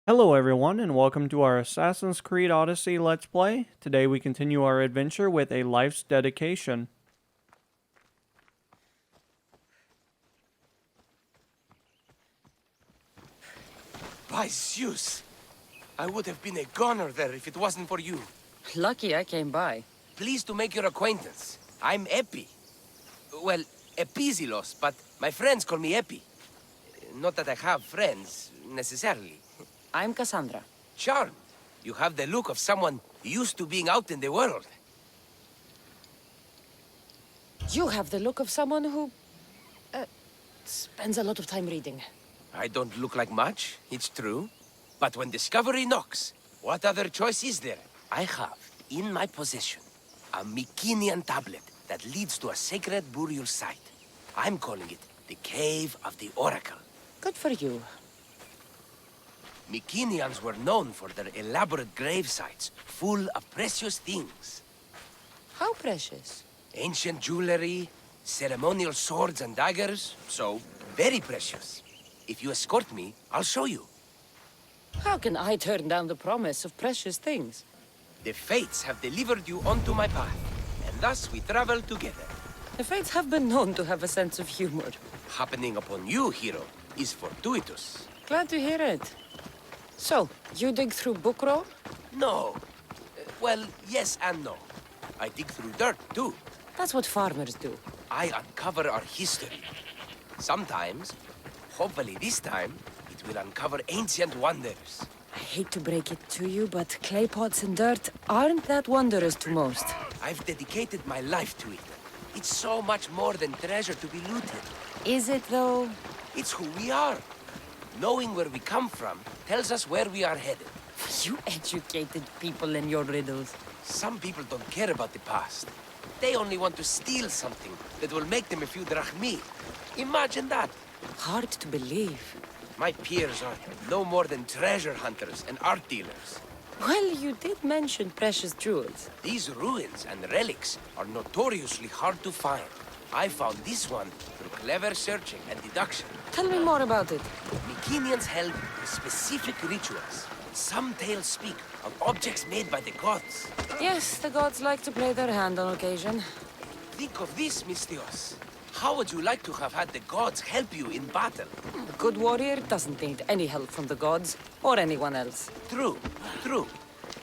Hello everyone and welcome to our Assassin's Creed Odyssey Let's Play. Today we continue our adventure with a life's dedication. By Zeus! I would have been a goner there if it wasn't for you. Lucky I came by. Pleased to make your acquaintance. I'm Epi. Well, Epizilos, but my friends call me Epi. Not that I have friends, necessarily. I'm Cassandra. Charmed. You have the look of someone used to being out in the world. You have the look of someone who... spends a lot of time reading. I don't look like much, it's true. But when discovery knocks, what other choice is there? I have, in my possession, a Mycenaean tablet that leads to a sacred burial site. I'm calling it the Cave of the Oracle. Good for you. Mycenaeans were known for their elaborate grave sites, full of precious things. How precious. Ancient jewelry, ceremonial swords and daggers, so very precious. If you escort me, I'll show you. How can I turn down the promise of precious things? The fates have delivered you onto my path, and thus we travel together. The fates have been known to have a sense of humor. Happening upon you, hero, is fortuitous. Glad to hear it. So, you dig through book roll? No. Well, yes and no. I dig through dirt, too. That's what farmers do. I uncover our history. Sometimes, hopefully this time, it will uncover ancient wonders. I hate to break it to you, but clay pots and dirt aren't that wondrous to most. I've dedicated my life to it. It's so much more than treasure to be looted. Is it, though? It's who we are. Knowing where we come from tells us where we are headed. You educated people in your riddles. Some people don't care about the past. They only want to steal something that will make them a few drachmi. Imagine that. Hard to believe. My peers are no more than treasure hunters and art dealers. Well, you did mention precious jewels. These ruins and relics are notoriously hard to find. I found this one through clever searching and deduction. Tell me more about it. Mycenaeans held specific rituals. Some tales speak of objects made by the gods. Yes, the gods like to play their hand on occasion. Think of this, Mystios. How would you like to have had the gods help you in battle? A good warrior doesn't need any help from the gods, or anyone else. True, true.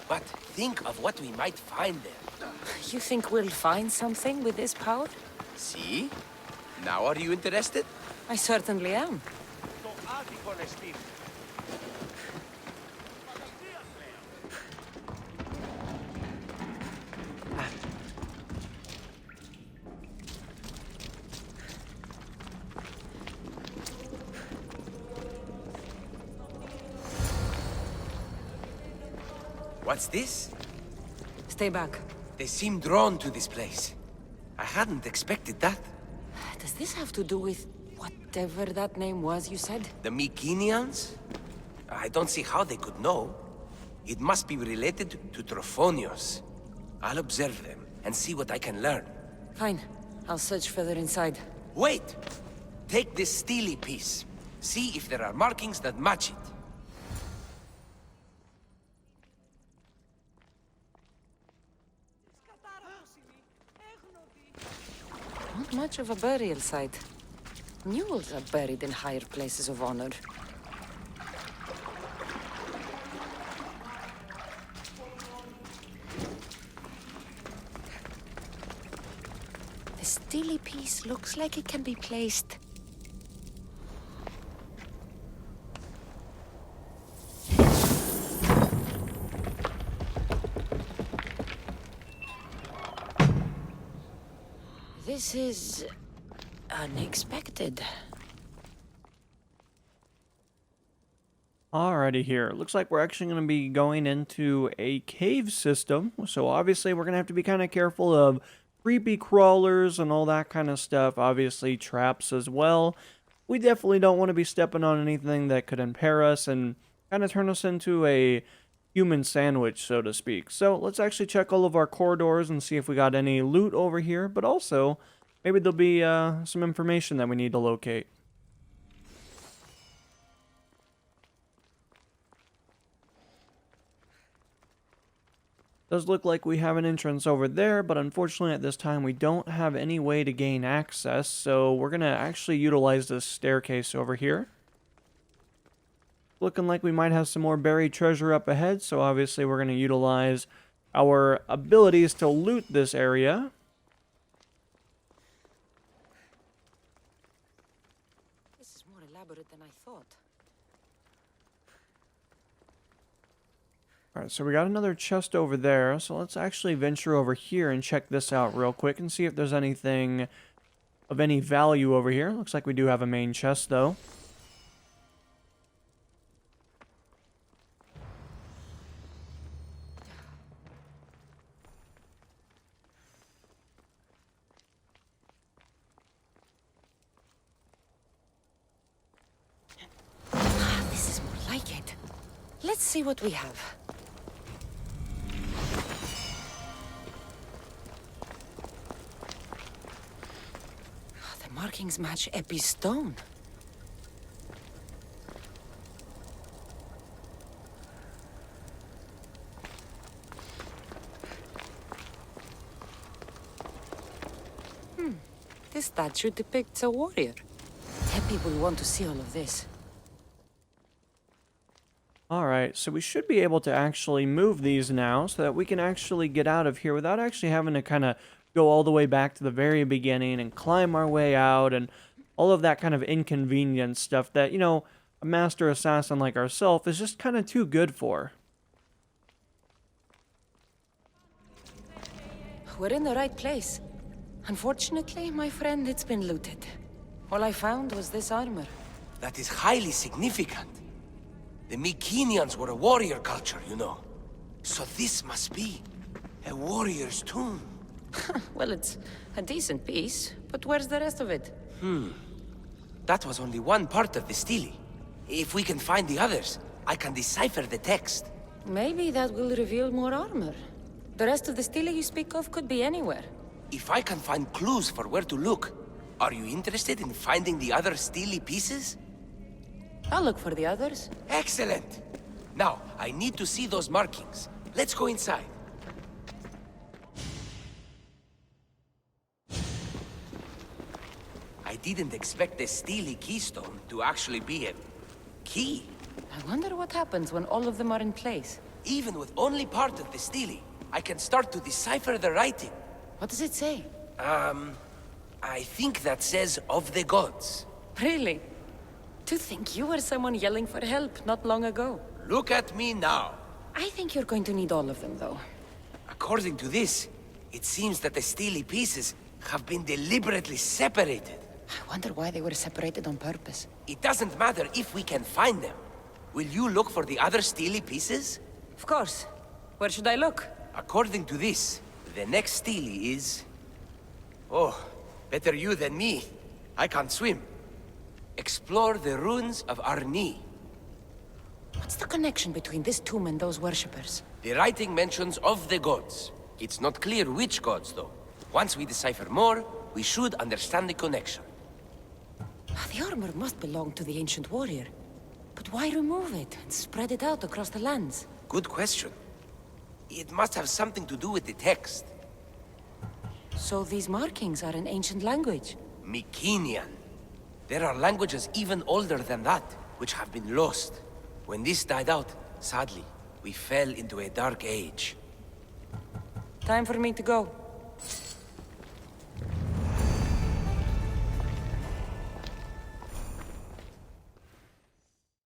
But think of what we might find there. You think we'll find something with this power? See? Now are you interested? I certainly am. What's this? Stay back. They seem drawn to this place. I hadn't expected that. Does this have to do with whatever that name was you said? The Mycenaeans? I don't see how they could know. It must be related to Trophonios. I'll observe them and see what I can learn. Fine. I'll search further inside. Wait! Take this steely piece. See if there are markings that match it. Not much of a burial site. Mules are buried in higher places of honor. The steely piece looks like it can be placed. This is unexpected. Alrighty here. Looks like we're actually going to be going into a cave system. So obviously we're going to have to be kind of careful of creepy crawlers and all that kind of stuff. Obviously traps as well. We definitely don't want to be stepping on anything that could impair us and kind of turn us into a human sandwich, so to speak. So let's actually check all of our corridors and see if we got any loot over here. But also, maybe there'll be some information that we need to locate. Does look like we have an entrance over there, but unfortunately at this time we don't have any way to gain access, so we're going to actually utilize this staircase over here. Looking like we might have some more buried treasure up ahead, so obviously we're going to utilize our abilities to loot this area. This is more elaborate than I thought. Alright, so we got another chest over there, so let's actually venture over here and check this out real quick and see if there's anything of any value over here. Looks like we do have a main chest, though. This is more like it. Let's see what we have. The markings match Epi's stone. This statue depicts a warrior. Epi will want to see all of this. Alright, so we should be able to actually move these now so that we can actually get out of here without actually having to kind of go all the way back to the very beginning and climb our way out and all of that kind of inconvenience stuff that, you know, a master assassin like ourselves is just kind of too good for. We're in the right place. Unfortunately, my friend, it's been looted. All I found was this armor. That is highly significant. The Mycenaeans were a warrior culture, you know. So this must be a warrior's tomb. Well, it's a decent piece, but where's the rest of it? That was only one part of the stele. If we can find the others, I can decipher the text. Maybe that will reveal more armor. The rest of the stele you speak of could be anywhere. If I can find clues for where to look, are you interested in finding the other stele pieces? I'll look for the others. Excellent! Now, I need to see those markings. Let's go inside. I didn't expect the stele keystone to actually be a key. I wonder what happens when all of them are in place. Even with only part of the stele, I can start to decipher the writing. What does it say? I think that says of the gods. Really? To think you were someone yelling for help not long ago. Look at me now. I think you're going to need all of them, though. According to this, it seems that the stele pieces have been deliberately separated. I wonder why they were separated on purpose. It doesn't matter if we can find them. Will you look for the other stele pieces? Of course. Where should I look? According to this, the next stele is... Oh, better you than me. I can't swim. Explore the ruins of Arni. What's the connection between this tomb and those worshippers? The writing mentions of the gods. It's not clear which gods, though. Once we decipher more, we should understand the connection. The armor must belong to the ancient warrior. But why remove it and spread it out across the lands? Good question. It must have something to do with the text. So these markings are in ancient language? Mycenaean. There are languages even older than that, which have been lost. When this died out, sadly, we fell into a dark age. Time for me to go.